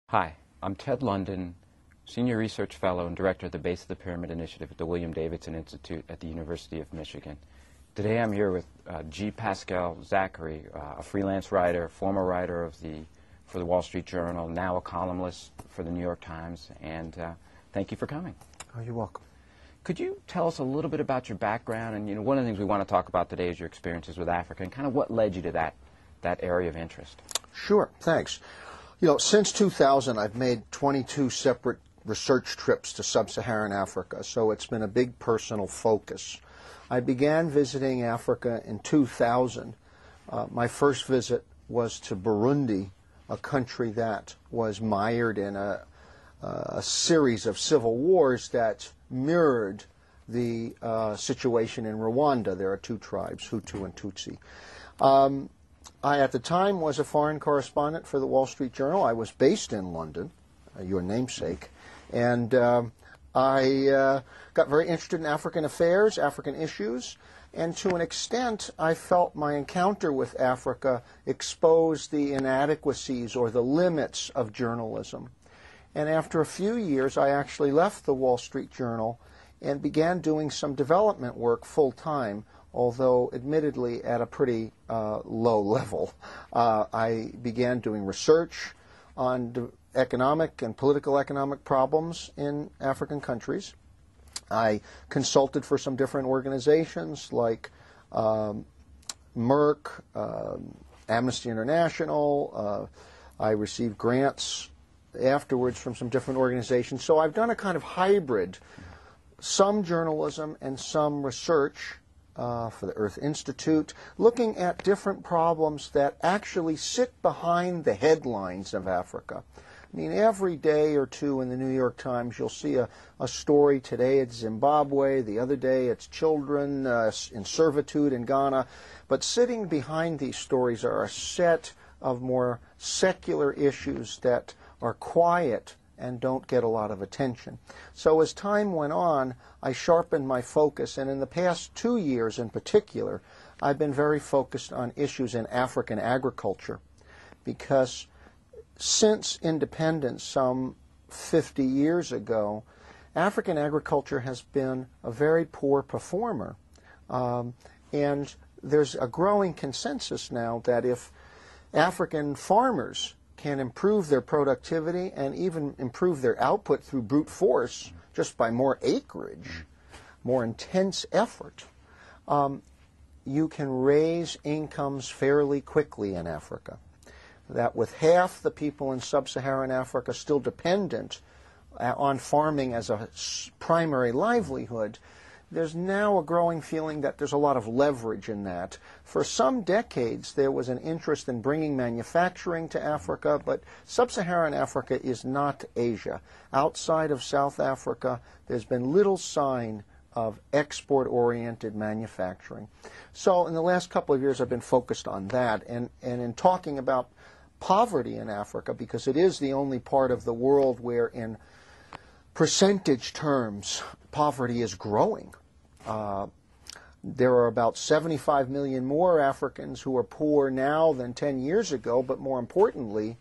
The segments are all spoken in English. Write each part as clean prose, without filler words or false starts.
Hi, I'm Ted London, Senior Research Fellow and Director of the Base of the Pyramid Initiative at the William Davidson Institute at the University of Michigan. Today I'm here with Paschal Zachary, a freelance writer, former writer for the Wall Street Journal, now a columnist for the New York Times, and thank you for coming. Oh, you're welcome. Could you tell us a little bit about your background? And one of the things we want to talk about today is your experiences with Africa and kind of what led you to that area of interest. Sure, thanks. Since 2000, I've made 22 separate research trips to sub-Saharan Africa, so it's been a big personal focus. I began visiting Africa in 2000. My first visit was to Burundi, a country that was mired in a series of civil wars that mirrored the situation in Rwanda. There are two tribes, Hutu and Tutsi. I, at the time, was a foreign correspondent for the Wall Street Journal. I was based in London, your namesake, and I got very interested in African affairs, African issues, and to an extent, I felt my encounter with Africa exposed the inadequacies or the limits of journalism. And after a few years, I actually left the Wall Street Journal and began doing some development work full-time, although admittedly at a pretty low level. I began doing research on economic and political economic problems in African countries. I consulted for some different organizations like Merck, Amnesty International. I received grants afterwards from some different organizations. So I've done a kind of hybrid, some journalism and some research for the Earth Institute, looking at different problems that actually sit behind the headlines of Africa. I mean, every day or two in the New York Times, you'll see a story. Today it's Zimbabwe, the other day it's children in servitude in Ghana. But sitting behind these stories are a set of more secular issues that are quiet and don't get a lot of attention. So as time went on, I sharpened my focus, and in the past 2 years in particular, I've been very focused on issues in African agriculture, because since independence some 50 years ago, African agriculture has been a very poor performer. And there's a growing consensus now that if African farmers can improve their productivity and even improve their output through brute force just by more acreage, more intense effort, you can raise incomes fairly quickly in Africa. That with half the people in sub-Saharan Africa still dependent on farming as a primary livelihood, there's now a growing feeling that there's a lot of leverage in that. For some decades, there was an interest in bringing manufacturing to Africa, but sub-Saharan Africa is not Asia. Outside of South Africa, there's been little sign of export-oriented manufacturing. So in the last couple of years, I've been focused on that, and in talking about poverty in Africa, because it is the only part of the world where in percentage terms poverty is growing. There are about 75 million more Africans who are poor now than 10 years ago, but more importantly,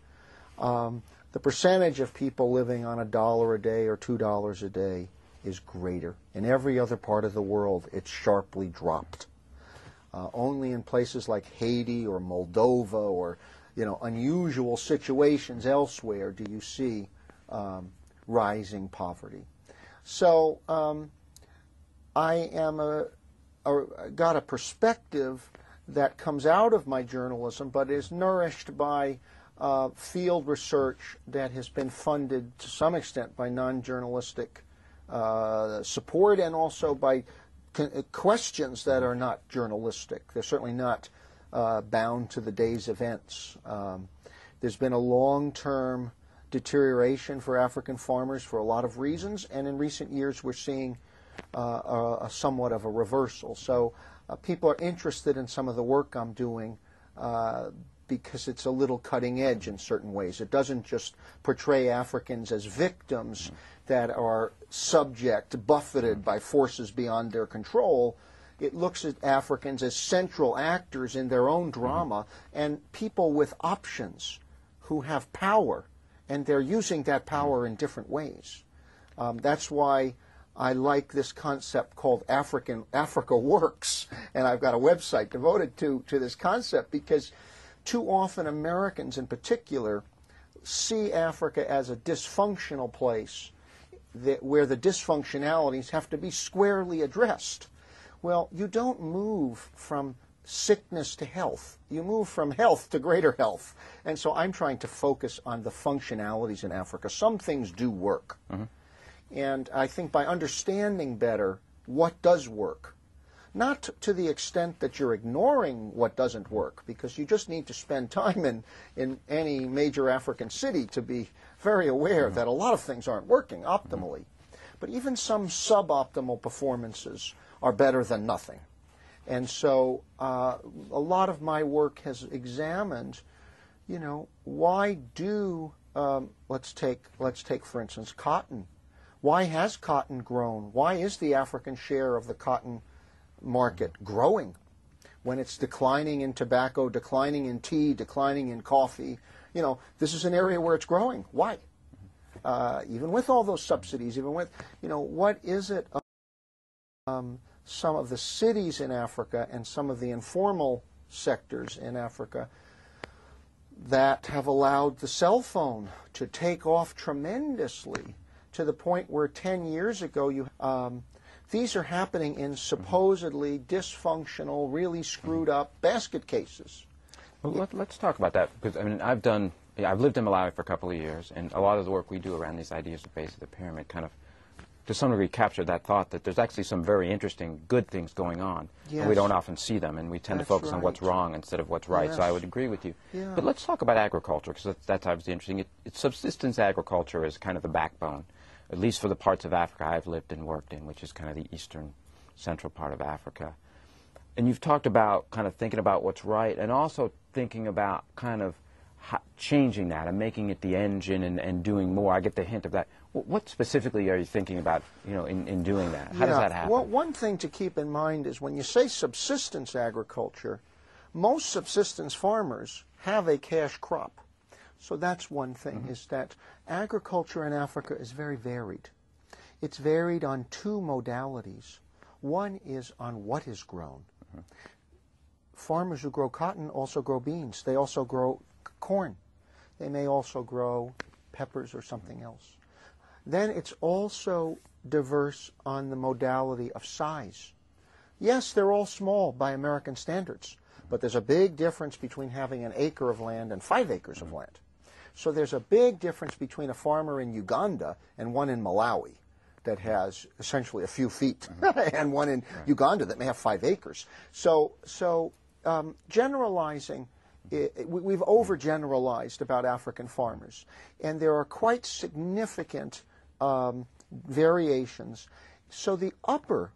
the percentage of people living on $1 a day or $2 a day is greater. In every other part of the world, it's sharply dropped. Only in places like Haiti or Moldova or unusual situations elsewhere do you see rising poverty. So I am got a perspective that comes out of my journalism, but is nourished by field research that has been funded to some extent by non-journalistic support, and also by questions that are not journalistic. They're certainly not bound to the day's events. There's been a long-term deterioration for African farmers for a lot of reasons, and in recent years we're seeing somewhat of a reversal. So people are interested in some of the work I'm doing because it's a little cutting edge in certain ways. It doesn't just portray Africans as victims that are buffeted by forces beyond their control. It looks at Africans as central actors in their own drama and people with options who have power and they're using that power in different ways. That's why I like this concept called Africa Works, and I've got a website devoted to this concept, because too often Americans in particular see Africa as a dysfunctional place where the dysfunctionalities have to be squarely addressed. Well, you don't move from sickness to health. You move from health to greater health. And so I'm trying to focus on the functionalities in Africa. Some things do work. Mm-hmm. And I think by understanding better what does work, not to the extent that you're ignoring what doesn't work, because you just need to spend time in any major African city to be very aware that a lot of things aren't working optimally. But even some suboptimal performances are better than nothing. And so a lot of my work has examined, why do, let's take for instance cotton. Why has cotton grown? Why is the African share of the cotton market growing when it's declining in tobacco, declining in tea, declining in coffee? This is an area where it's growing. Why? Even with all those subsidies, even with, what is it some of the cities in Africa and some of the informal sectors in Africa that have allowed the cell phone to take off tremendously, to the point where 10 years ago these are happening in supposedly dysfunctional, really screwed up basket cases. Well, let's talk about that, because I've lived in Malawi for a couple of years, and a lot of the work we do around these ideas of base of the pyramid kind of, to some degree, capture that thought that there's actually some very interesting, good things going on, yes. and we don't often see them, and we tend to focus on what's wrong instead of what's right. Yes. So I would agree with you. Yeah. But let's talk about agriculture, because that's obviously interesting. Subsistence agriculture is kind of the backbone, at least for the parts of Africa I've lived and worked in, which is kind of the eastern central part of Africa. And you've talked about kind of thinking about what's right, and also thinking about kind of changing that and making it the engine and doing more. I get the hint of that. What specifically are you thinking about, in doing that? How does that happen? Well, one thing to keep in mind is when you say subsistence agriculture, most subsistence farmers have a cash crop. So that's one thing, is that agriculture in Africa is very varied. It's varied on two modalities. One is on what is grown. Farmers who grow cotton also grow beans. They also grow corn. They may also grow peppers or something else. Then it's also diverse on the modality of size. Yes, they're all small by American standards, but there's a big difference between having an acre of land and 5 acres of land. So there's a big difference between a farmer in Uganda and one in Malawi that has essentially a few feet, and one in Uganda that may have 5 acres. So generalizing, we've overgeneralized about African farmers, and there are quite significant variations. So the upper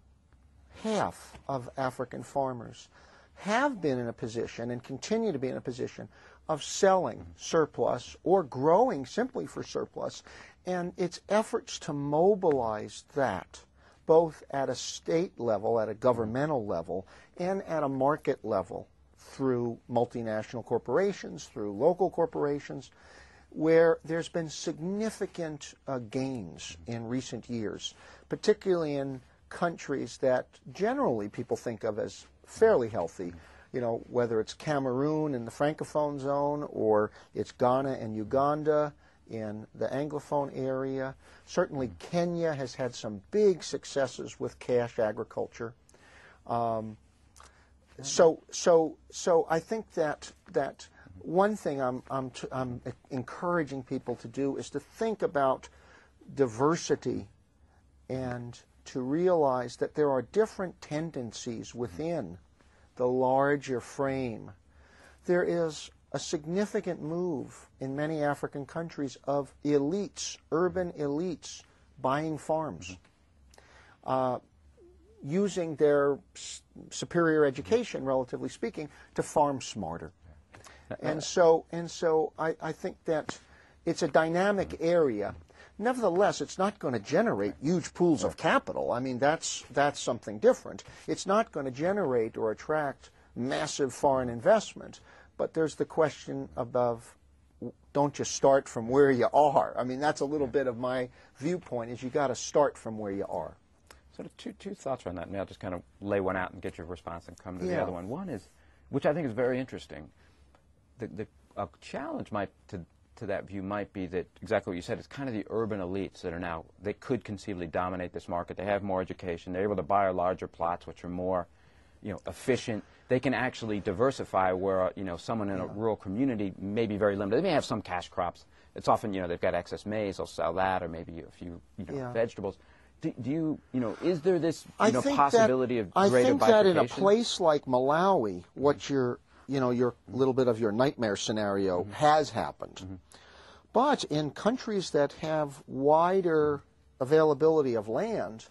half of African farmers have been in a position and continue to be in a position of selling surplus or growing simply for surplus, and its efforts to mobilize that both at a state level, at a governmental level, and at a market level through multinational corporations, through local corporations, where there's been significant gains in recent years, particularly in countries that generally people think of as fairly healthy, whether it's Cameroon in the Francophone zone or it's Ghana and Uganda in the Anglophone area. Certainly Kenya has had some big successes with cash agriculture. So I think that one thing I'm encouraging people to do is to think about diversity and to realize that there are different tendencies within the larger frame. There is a significant move in many African countries of elites, urban elites, buying farms, using their superior education, relatively speaking, to farm smarter. And so I think that it's a dynamic area. Nevertheless, it's not going to generate huge pools of capital. I mean, that's something different. It's not going to generate or attract massive foreign investment. But there's the question of don't just start from where you are. I mean, that's a little bit of my viewpoint, is you got to start from where you are. Sort of two thoughts on that. Maybe I'll just kind of lay one out and get your response and come to the other one. One is, which I think is very interesting, a challenge to that view might be that exactly what you said, it's kind of the urban elites that are now, they could conceivably dominate this market. They have more education. They're able to buy larger plots, which are more, efficient. They can actually diversify where, someone in a rural community may be very limited. They may have some cash crops. It's often, they've got excess maize, they'll sell that, or maybe a few, vegetables. Do you, is there this, possibility of greater bifurcation? I think that in a place like Malawi, what your little bit of your nightmare scenario has happened. But in countries that have wider availability of land,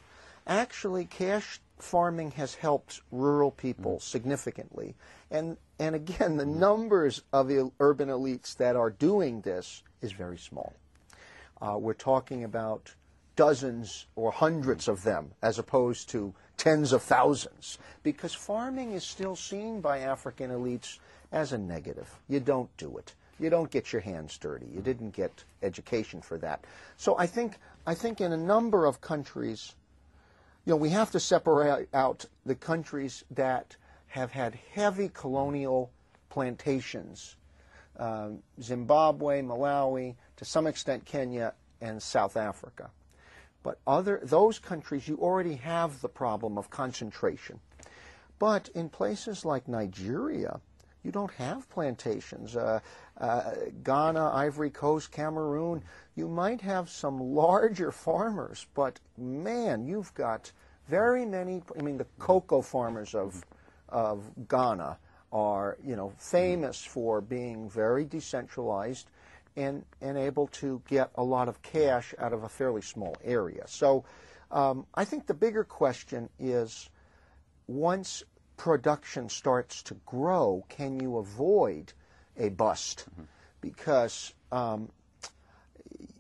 actually cash farming has helped rural people significantly. And again, the numbers of urban elites that are doing this is very small. We're talking about dozens or hundreds of them as opposed to tens of thousands, because farming is still seen by African elites as a negative. You don't do it. You don't get your hands dirty. You didn't get education for that. So I think in a number of countries, we have to separate out the countries that have had heavy colonial plantations, Zimbabwe, Malawi, to some extent Kenya, and South Africa. But those countries, you already have the problem of concentration. But in places like Nigeria, you don't have plantations. Ghana, Ivory Coast, Cameroon, you might have some larger farmers, but man, you've got very many. I mean, the cocoa farmers of Ghana are, famous for being very decentralized and able to get a lot of cash out of a fairly small area. So I think the bigger question is, once production starts to grow, can you avoid a bust? Because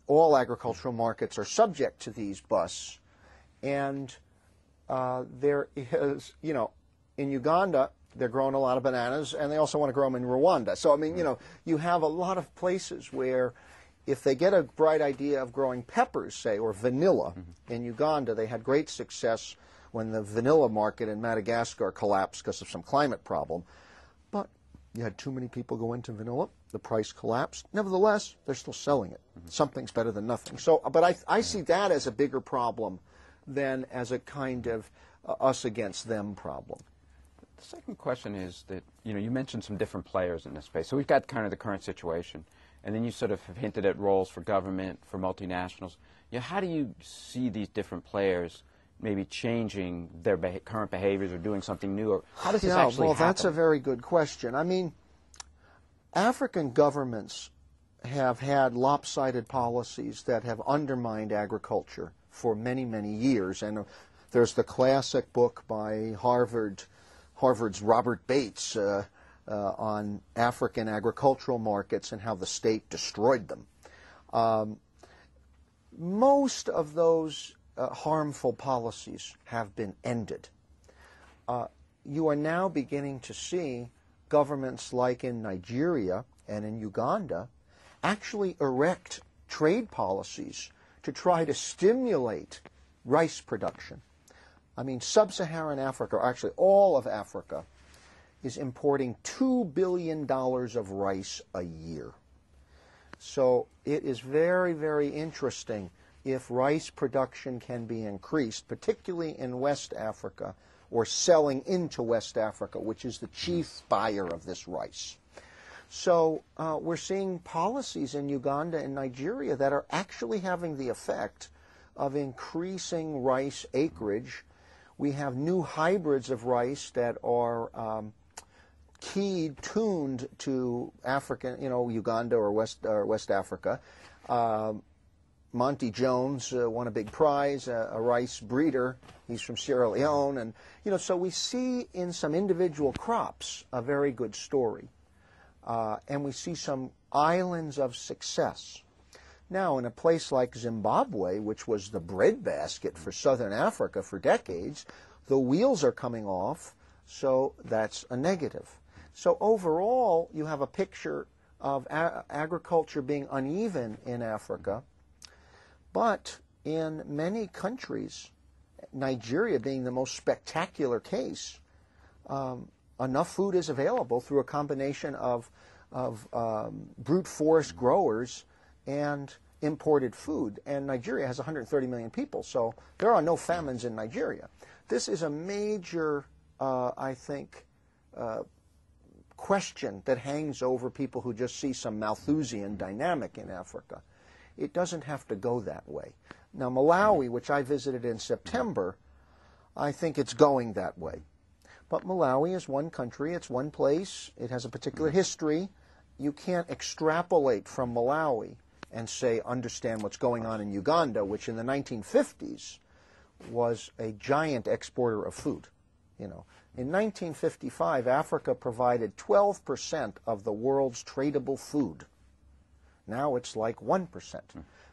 all agricultural markets are subject to these busts. And there is, in Uganda, they're growing a lot of bananas, and they also want to grow them in Rwanda. So, I mean, you have a lot of places where if they get a bright idea of growing peppers, say, or vanilla in Uganda, they had great success when the vanilla market in Madagascar collapsed because of some climate problem. But you had too many people go into vanilla, the price collapsed. Nevertheless, they're still selling it. Something's better than nothing. So, but I see that as a bigger problem than as a kind of us against them problem. The second question is that, you mentioned some different players in this space. So we've got kind of the current situation, and then you sort of have hinted at roles for government, for multinationals. How do you see these different players maybe changing their current behaviors or doing something new? Or how does this actually happen? That's a very good question. I mean, African governments have had lopsided policies that have undermined agriculture for many, many years. And there's the classic book by Harvard's Robert Bates on African agricultural markets and how the state destroyed them. Most of those harmful policies have been ended. You are now beginning to see governments like in Nigeria and in Uganda actually erect trade policies to try to stimulate rice production. I mean, sub-Saharan Africa, or actually all of Africa, is importing $2 billion of rice a year. So it is very, very interesting if rice production can be increased, particularly in West Africa, or selling into West Africa, which is the chief buyer of this rice. So we're seeing policies in Uganda and Nigeria that are actually having the effect of increasing rice acreage. We have new hybrids of rice that are tuned to African, Uganda or West Africa. Monty Jones won a big prize, a rice breeder. He's from Sierra Leone. And, so we see in some individual crops a very good story. And we see some islands of success. Now, in a place like Zimbabwe, which was the breadbasket for Southern Africa for decades, the wheels are coming off, so that's a negative. So overall, you have a picture of agriculture being uneven in Africa, but in many countries, Nigeria being the most spectacular case, enough food is available through a combination of brute force growers and imported food. And Nigeria has 130 million people, so there are no famines in Nigeria. This is a major, I think, question that hangs over people who just see some Malthusian dynamic in Africa. It doesn't have to go that way. Now, Malawi, which I visited in September, I think it's going that way. But Malawi is one country, it's one place, it has a particular history. You can't extrapolate from Malawi and say, understand what's going on in Uganda, which in the 1950s was a giant exporter of food. You know, in 1955, Africa provided 12% of the world's tradable food. Now it's like 1%.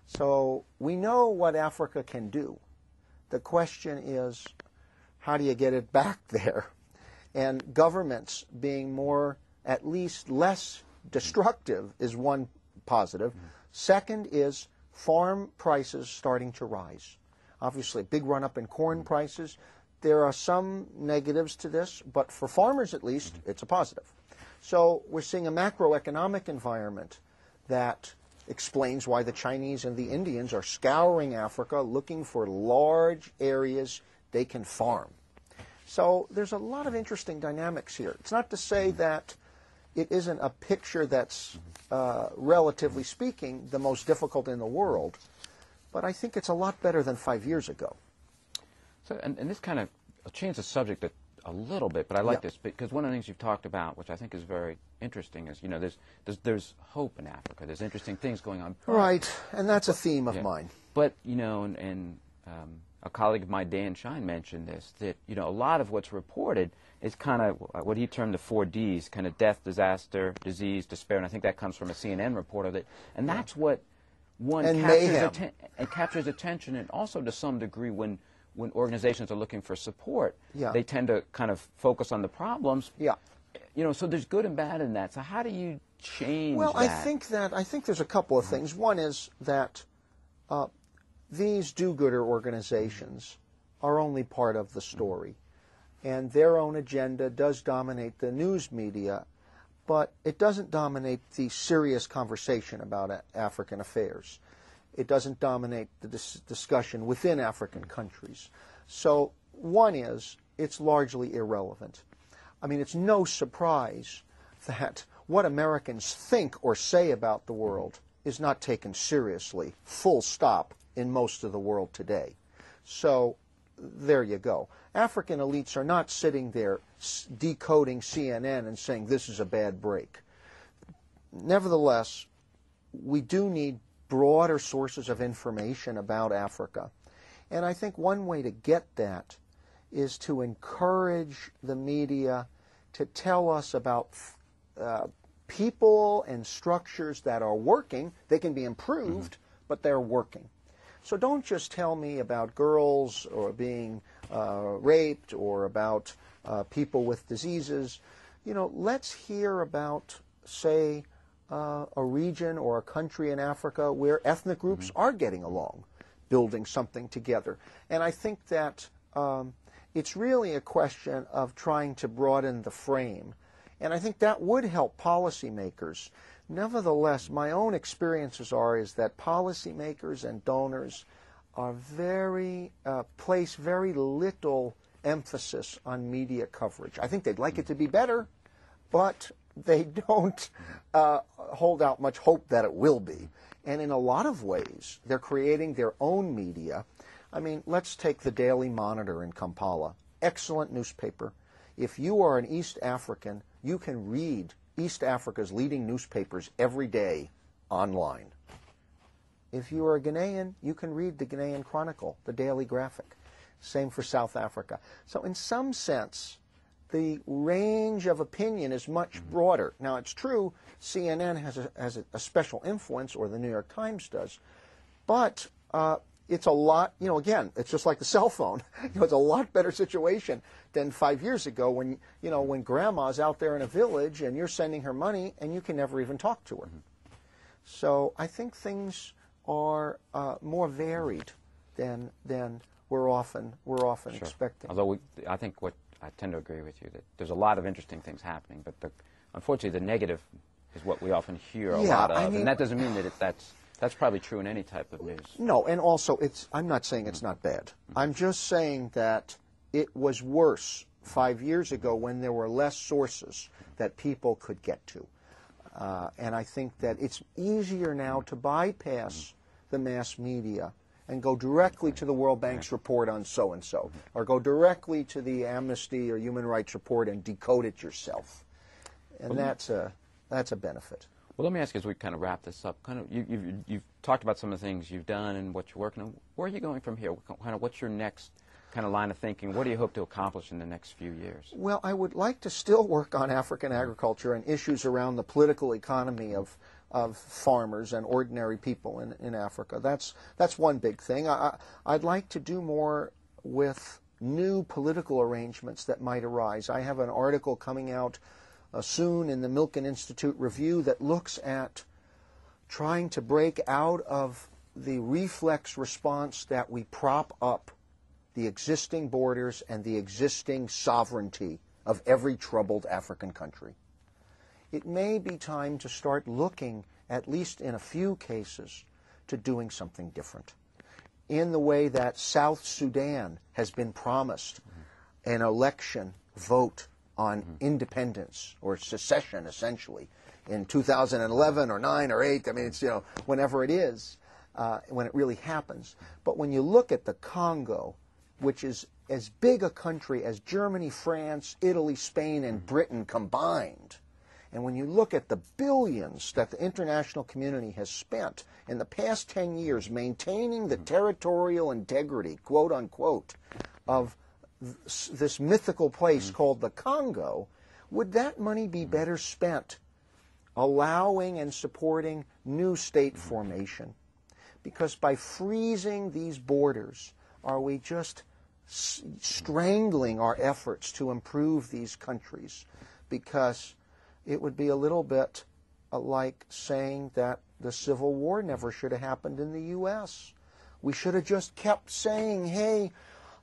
So we know what Africa can do. The question is, how do you get it back there? And governments being more, at least less destructive is one positive. Second is farm prices starting to rise. Obviously, a big run-up in corn prices. There are some negatives to this, but for farmers at least, it's a positive. So we're seeing a macroeconomic environment that explains why the Chinese and the Indians are scouring Africa looking for large areas they can farm. So there's a lot of interesting dynamics here. It's not to say that it isn't a picture that's, relatively speaking, the most difficult in the world, but I think it's a lot better than 5 years ago. So, and this kind of, I'll change the subject a little bit, but I like this because one of the things you've talked about, which I think is very interesting, is, you know, there's hope in Africa. There's interesting things going on. Right, and that's a theme of mine. But, you know, and a colleague of mine, Dan Shine, mentioned this, that, you know, a lot of what's reported is kind of what he termed the 4 Ds, kind of death, disaster, disease, despair, and I think that comes from a CNN report of it. And that's what captures attention, and also to some degree when organizations are looking for support, they tend to kind of focus on the problems. You know, so there's good and bad in that. So how do you change that? Well, I think there's a couple of things. One is that these do-gooder organizations are only part of the story, and their own agenda does dominate the news media, but it doesn't dominate the serious conversation about African affairs. It doesn't dominate the discussion within African countries. So one is, it's largely irrelevant. I mean, it's no surprise that what Americans think or say about the world is not taken seriously, full stop, in most of the world today. So there you go. African elites are not sitting there decoding CNN and saying this is a bad break. Nevertheless, we do need broader sources of information about Africa. And I think one way to get that is to encourage the media to tell us about people and structures that are working. They can be improved, but they're working. So don't just tell me about girls or being raped or about people with diseases. You know, let's hear about, say, a region or a country in Africa where ethnic groups are getting along, building something together. And I think that it's really a question of trying to broaden the frame. And I think that would help policymakers. Nevertheless, my own experiences is that policymakers and donors are place very little emphasis on media coverage. I think they'd like it to be better, but they don't hold out much hope that it will be. And in a lot of ways, they're creating their own media. I mean, let's take the Daily Monitor in Kampala. Excellent newspaper. If you are an East African, you can read East Africa's leading newspapers every day online. If you are a Ghanaian, you can read the Ghanaian Chronicle, the Daily Graphic. Same for South Africa. So in some sense, the range of opinion is much broader. Now, it's true CNN has a special influence, or the New York Times does, but it's a lot, again, it's just like the cell phone. It's a lot better situation than 5 years ago when, when grandma's out there in a village and you're sending her money and you can never even talk to her. So I think things are more varied than we're often expecting. Although I think I tend to agree with you that there's a lot of interesting things happening, but unfortunately the negative is what we often hear a lot of, and that doesn't mean that that's probably true in any type of news. No, and also I'm not saying it's not bad. I'm just saying that it was worse 5 years ago when there were less sources that people could get to. And I think that it's easier now to bypass the mass media and go directly to the World Bank's report on so-and-so, or go directly to the Amnesty or Human Rights report and decode it yourself. And that's a benefit. Well, let me ask you as we kind of wrap this up. You've talked about some of the things you've done and what you're working on. Where are you going from here? What's your next kind of line of thinking? What do you hope to accomplish in the next few years? Well, I would like to still work on African agriculture and issues around the political economy of farmers and ordinary people in Africa. That's one big thing. I'd like to do more with new political arrangements that might arise. I have an article coming out soon in the Milken Institute Review that looks at trying to break out of the reflex response that we prop up the existing borders and the existing sovereignty of every troubled African country. It may be time to start looking, at least in a few cases, to doing something different. In the way that South Sudan has been promised an election vote on independence or secession, essentially, in 2011 or 9 or 8. I mean, it's, whenever it is, when it really happens. But when you look at the Congo, which is as big a country as Germany, France, Italy, Spain, and Britain combined, and when you look at the billions that the international community has spent in the past 10 years maintaining the territorial integrity, quote unquote, of this mythical place called the Congo, would that money be better spent allowing and supporting new state formation? Because by freezing these borders, are we just strangling our efforts to improve these countries? Because it would be a little bit like saying that the Civil War never should have happened in the U.S. We should have just kept saying, hey,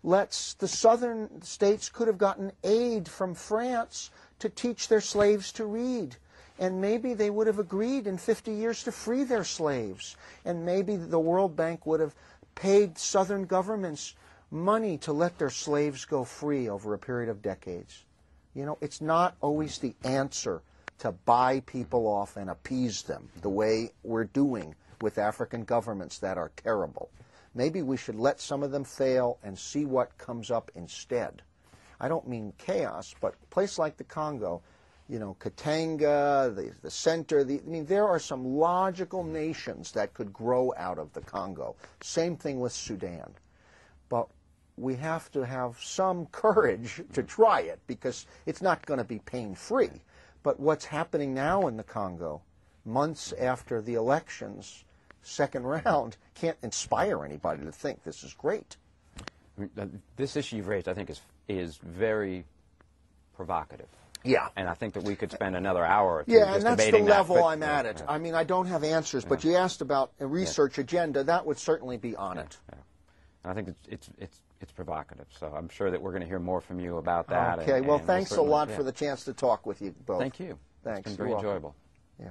the southern states could have gotten aid from France to teach their slaves to read. And maybe they would have agreed in 50 years to free their slaves. And maybe the World Bank would have paid southern governments money to let their slaves go free over a period of decades. It's not always the answer to buy people off and appease them the way we're doing with African governments that are terrible. Maybe we should let some of them fail and see what comes up instead. I don't mean chaos, but a place like the Congo, Katanga, the center, there are some logical nations that could grow out of the Congo. Same thing with Sudan. But we have to have some courage to try it because it's not going to be pain-free. But what's happening now in the Congo, months after the elections, second round, can't inspire anybody to think this is great. This issue you've raised, I think, is very provocative. Yeah. And I think that we could spend another hour or two just debating that. Yeah, and that's the level but, I'm at it. I mean, I don't have answers, but you asked about a research agenda. That would certainly be on it. Yeah. And I think it's provocative, so I'm sure that we're going to hear more from you about that. Okay, well, thanks a lot for the chance to talk with you both. Thank you. Thanks. It's been very enjoyable. Yeah.